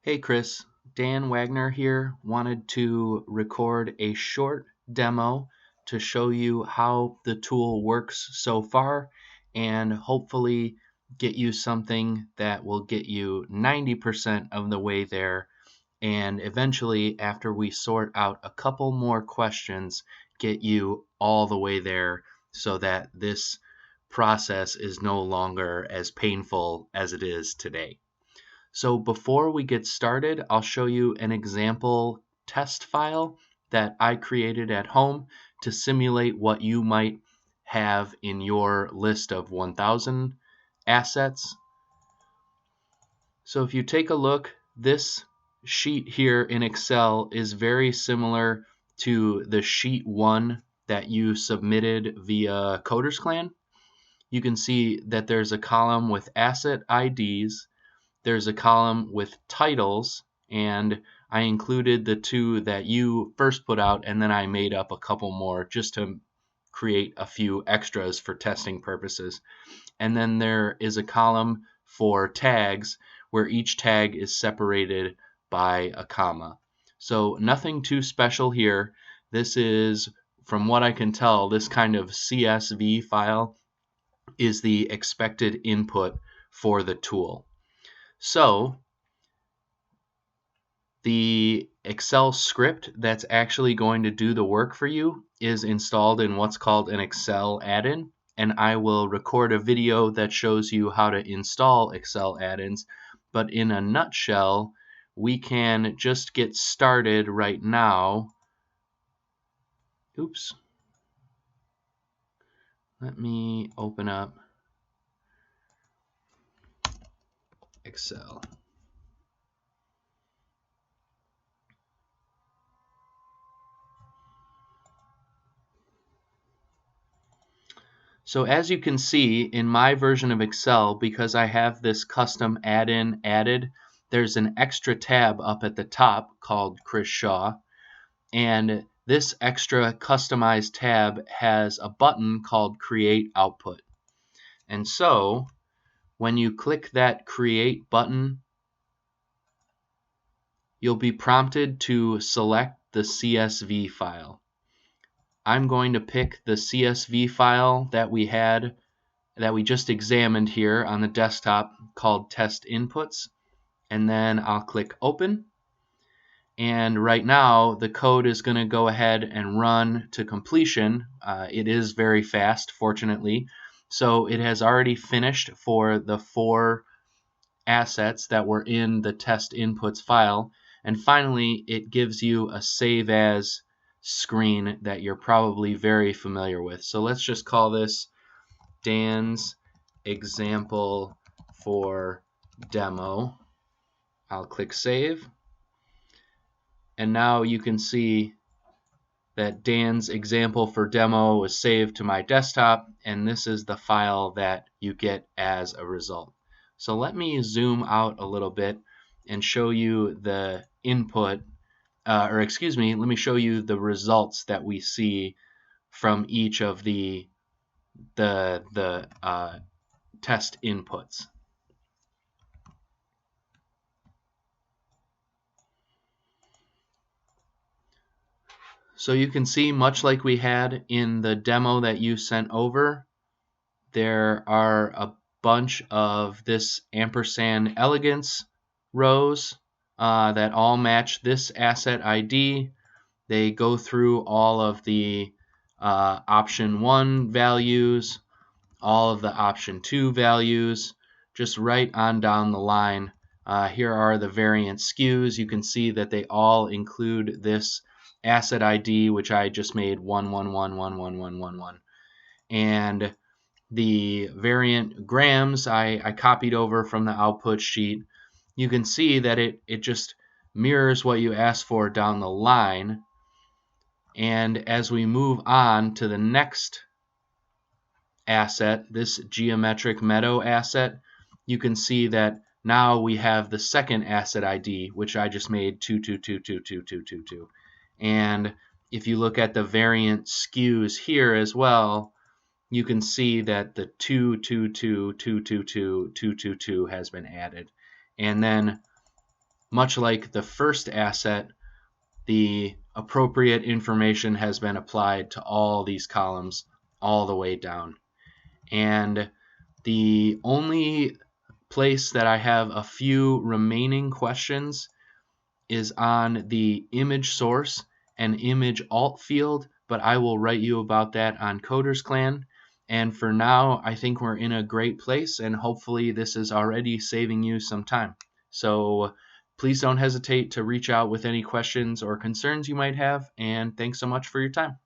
Hey Chris, Dan Wagner here. Wanted to record a short demo to show you how the tool works so far and hopefully get you something that will get you 90% of the way there, and eventually, after we sort out a couple more questions, get you all the way there so that this process is no longer as painful as it is today. So before we get started, I'll show you an example test file that I created at home to simulate what you might have in your list of 1,000 assets. So if you take a look, this sheet here in Excel is very similar to the sheet 1 that you submitted via Coders Clan. You can see that there's a column with asset IDs. There's a column with titles, and I included the two that you first put out, and then I made up a couple more just to create a few extras for testing purposes. And then there is a column for tags where each tag is separated by a comma. So nothing too special here. This is, from what I can tell, this kind of CSV file is the expected input for the tool. So the Excel script that's actually going to do the work for you is installed in what's called an Excel add-in, and I will record a video that shows you how to install Excel add-ins. But in a nutshell, we can just get started right now. Oops. Let me open up Excel. So as you can see in my version of Excel, because I have this custom add-in added, there's an extra tab up at the top called Chris Shaw, and this extra customized tab has a button called Create Output. And so when you click that Create button, you'll be prompted to select the CSV file. I'm going to pick the CSV file that we just examined here on the desktop called test inputs, and then I'll click open. And right now the code is going to go ahead and run to completion. It is very fast, fortunately. So it has already finished for the 4 assets that were in the test inputs file. And finally, it gives you a save as screen that you're probably very familiar with. So let's just call this Dan's example for demo. I'll click save. And now you can see that Dan's example for demo was saved to my desktop, and this is the file that you get as a result. So let me zoom out a little bit and show you the input, let me show you the results that we see from each of the test inputs. So you can see, much like we had in the demo that you sent over, there are a bunch of this ampersand elegance rows that all match this asset ID. They go through all of the option 1 values, all of the option 2 values, just right on down the line. Here are the variant SKUs. You can see that they all include this asset ID, which I just made 1111111. And the variant grams I copied over from the output sheet. You can see that it just mirrors what you asked for down the line. And as we move on to the next asset, this geometric meadow asset, you can see that now we have the second asset ID, which I just made 22222222. And if you look at the variant SKUs here as well, you can see that the 22222222 has been added. And then much like the first asset, the appropriate information has been applied to all these columns all the way down. And the only place that I have a few remaining questions is on the image source and image alt field, but I will write you about that on Coders Clan. And for now, I think we're in a great place, and hopefully this is already saving you some time. So please don't hesitate to reach out with any questions or concerns you might have, and thanks so much for your time.